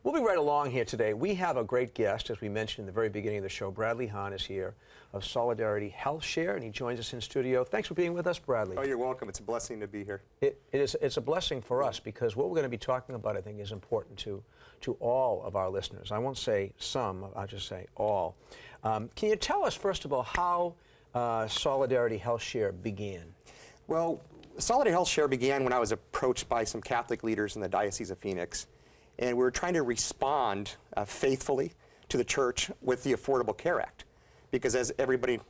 We'll be right along here today. We have a great guest, as we mentioned in the very beginning of the show. Bradley Hahn is here of Solidarity HealthShare, and he joins us in studio. Thanks for being with us, Bradley. Oh, you're welcome. It's a blessing to be here. It's a blessing for us because what we're going to be talking about, I think, is important to all of our listeners. I won't say some, I'll just say all. Can you tell us, first of all, how Solidarity HealthShare began? Well, Solidarity HealthShare began when I was approached by some Catholic leaders in the Diocese of Phoenix, and we were trying to respond faithfully to the church with the Affordable Care Act. Because as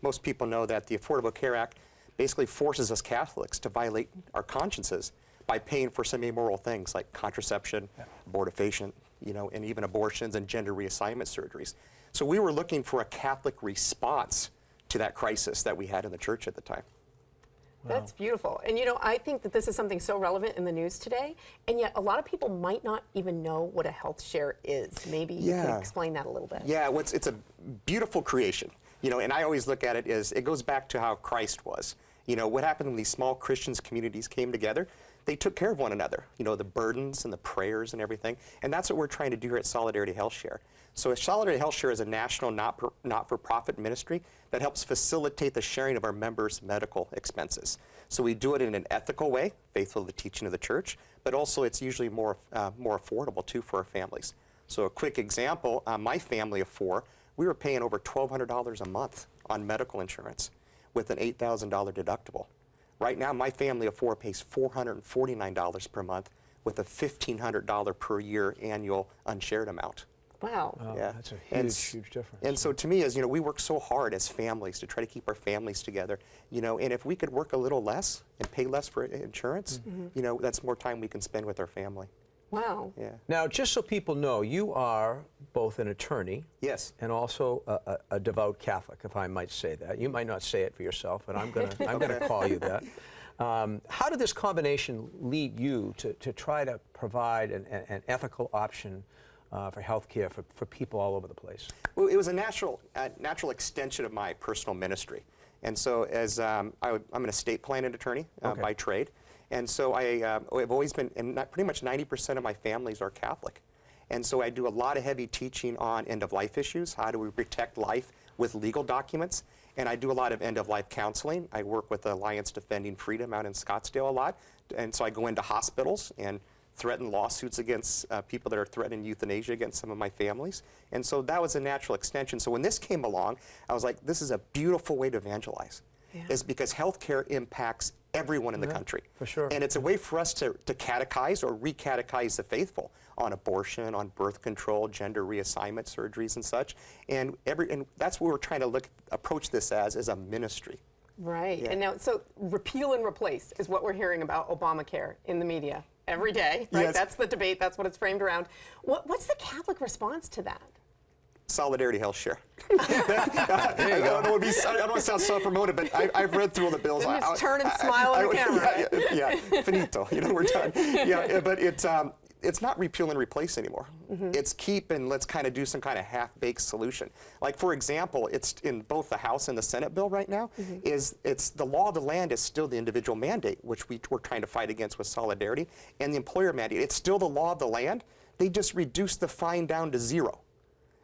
most people know, that the Affordable Care Act basically forces us Catholics to violate our consciences by paying for some immoral things like contraception, abortifacient, and even abortions and gender reassignment surgeries. So we were looking for a Catholic response to that crisis that we had in the church at the time. That's beautiful. And I think that this is something so relevant in the news today, and yet a lot of people might not even know what a health share is. Maybe you can explain that a little bit. Yeah, it's a beautiful creation. And I always look at it as it goes back to how Christ was. What happened when these small Christians communities came together? They took care of one another, the burdens and the prayers and everything. And that's what we're trying to do here at Solidarity HealthShare. So Solidarity HealthShare is a national not-for-profit ministry that helps facilitate the sharing of our members' medical expenses. So we do it in an ethical way, faithful to the teaching of the church, but also it's usually more affordable too for our families. So a quick example, my family of 4, we were paying over $1,200 a month on medical insurance with an $8,000 deductible. Right now, my family of 4 pays $449 per month with a $1,500 per year annual unshared amount. Wow. Oh, yeah. That's a huge difference. And so to me, we work so hard as families to try to keep our families together, and if we could work a little less and pay less for insurance, that's more time we can spend with our family. Wow. Yeah. Now, just so people know, you are both an attorney. Yes. And also a devout Catholic, if I might say that. You might not say it for yourself, but I'm gonna call you that. How did this combination lead you to try to provide an ethical option for health care for people all over the place? Well, it was a natural extension of my personal ministry. And so as I'm an estate planning attorney by trade. And so I've always been, and pretty much 90% of my families are Catholic. And so I do a lot of heavy teaching on end-of-life issues. How do we protect life with legal documents? And I do a lot of end-of-life counseling. I work with the Alliance Defending Freedom out in Scottsdale a lot. And so I go into hospitals and threaten lawsuits against people that are threatening euthanasia against some of my families. And so that was a natural extension. So when this came along, I was like, this is a beautiful way to evangelize. Is because healthcare impacts everyone in the country. For sure. And it's a way for us to catechize or re-catechize the faithful on abortion, on birth control, gender reassignment surgeries and such. And that's what we're trying to approach this as a ministry. Right. Yeah. And now, so repeal and replace is what we're hearing about Obamacare in the media every day, right? Yes. That's the debate. That's what it's framed around. What's the Catholic response to that? Solidarity HealthShare. There you go. I don't want to sound self-promoted, but I've read through all the bills. Just turn and smile on the camera. Yeah, finito. We're done. Yeah, but it's not repeal and replace anymore. It's keep and let's kind of do some kind of half-baked solution. Like, for example, it's in both the House and the Senate bill right now. It's the law of the land is still the individual mandate, which we're trying to fight against with Solidarity, and the employer mandate. It's still the law of the land. They just reduced the fine down to 0.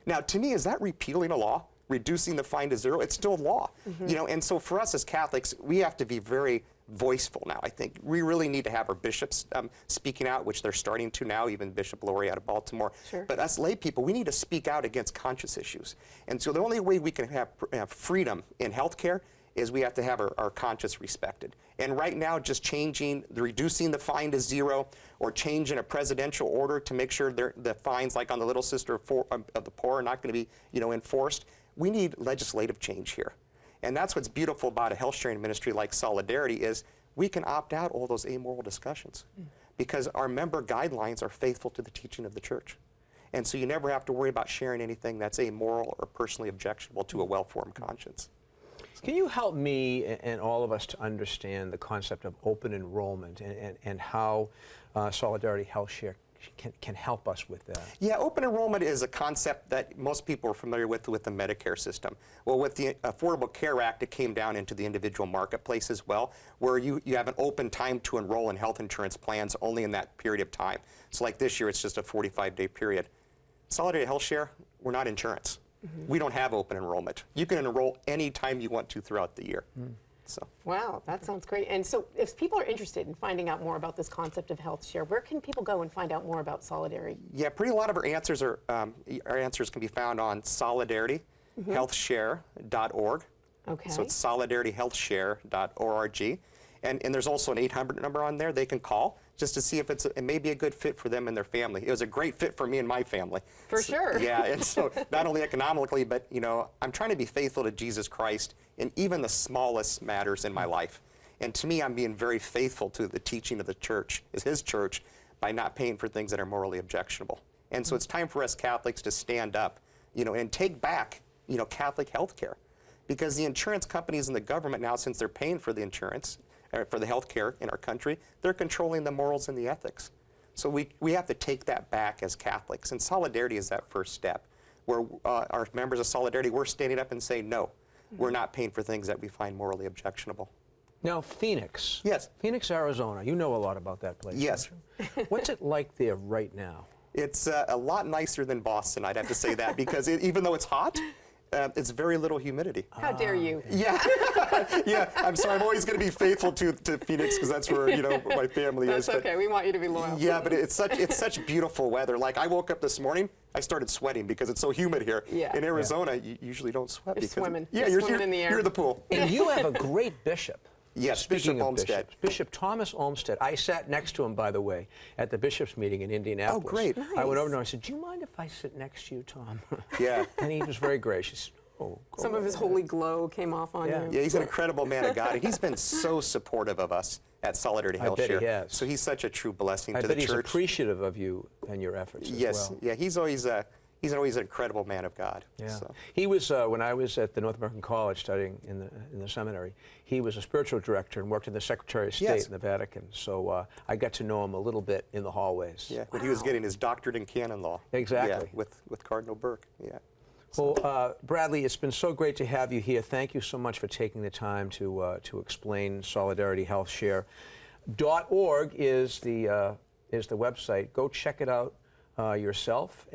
Now, to me, is that repealing a law, reducing the fine to 0? It's still law, and so for us as Catholics, we have to be very voiceful now. I think we really need to have our bishops speaking out, which they're starting to now, even Bishop Laurie out of Baltimore. Sure. But us lay people, we need to speak out against conscience issues. And so the only way we can have freedom in healthcare is we have to have our conscience respected. And right now, just reducing the fine to 0, or changing a presidential order to make sure the fines, like on the Little Sister of the Poor, are not going to be, enforced. We need legislative change here. And that's what's beautiful about a health sharing ministry like Solidarity is we can opt out all those amoral discussions because our member guidelines are faithful to the teaching of the church. And so you never have to worry about sharing anything that's amoral or personally objectionable to a well-formed conscience. Can you help me and all of us to understand the concept of open enrollment and how Solidarity HealthShare can help us with that? Yeah, open enrollment is a concept that most people are familiar with the Medicare system. Well, with the Affordable Care Act, it came down into the individual marketplace as well, where you have an open time to enroll in health insurance plans only in that period of time. So like this year, it's just a 45-day period. Solidarity HealthShare, we're not insurance. We don't have open enrollment. You can enroll anytime you want to throughout the year. So. Wow, that sounds great. And so if people are interested in finding out more about this concept of HealthShare, where can people go and find out more about Solidarity? Yeah, a lot of our answers can be found on solidarityhealthshare.org. Okay. So it's solidarityhealthshare.org. And there's also an 800 number on there they can call just to see if it may be a good fit for them and their family. It was a great fit for me and my family. For sure. Yeah, and so not only economically, but I'm trying to be faithful to Jesus Christ in even the smallest matters in my life. And to me, I'm being very faithful to the teaching of the church, is his church, by not paying for things that are morally objectionable. And so it's time for us Catholics to stand up, and take back, Catholic health care. Because the insurance companies and the government now, since they're paying for the insurance, for the health care in our country, they're controlling the morals and the ethics. So we have to take that back as Catholics. And Solidarity is that first step, where our members of Solidarity, we're standing up and saying, no, we're not paying for things that we find morally objectionable. Now, Phoenix. Yes. Phoenix, Arizona. You know a lot about that place. Yes. Don't you? What's it like there right now? It's a lot nicer than Boston, I'd have to say that, because even though it's hot, it's very little humidity. How dare you? Yeah, yeah. I'm sorry. I'm always going to be faithful to Phoenix because that's where my family is. That's okay. We want you to be loyal. Yeah, but it's such beautiful weather. Like I woke up this morning, I started sweating because it's so humid here. Yeah. In Arizona, you usually don't sweat You're because swimming. Yeah, You're swimming in the air. You're in the pool. And you have a great bishop. Yes, Speaking Bishop of Olmsted. bishops, Bishop Thomas Olmsted. I sat next to him, by the way, at the bishops' meeting in Indianapolis. Oh, great. I went over to him and I said, do you mind if I sit next to you, Tom? Yeah. And he was very gracious. Oh, go Some of his ahead. holy glow came off on Yeah. you. Yeah, he's an incredible man of God, and he's been so supportive of us at Solidarity I bet he HealthShare. has. So he's such a true blessing I to bet the he's church. appreciative of you and your efforts Yes, as well. yeah, he's always an incredible man of God. Yeah. So. He was, when I was at the North American College studying in the seminary, he was a spiritual director and worked in the Secretary of State Yes. in the Vatican. So I got to know him a little bit in the hallways. Yeah, when he was getting his doctorate in canon law. Exactly. Yeah, with Cardinal Burke. Yeah. Well, Bradley, it's been so great to have you here. Thank you so much for taking the time to explain Solidarity HealthShare. .org is the website. Go check it out yourself.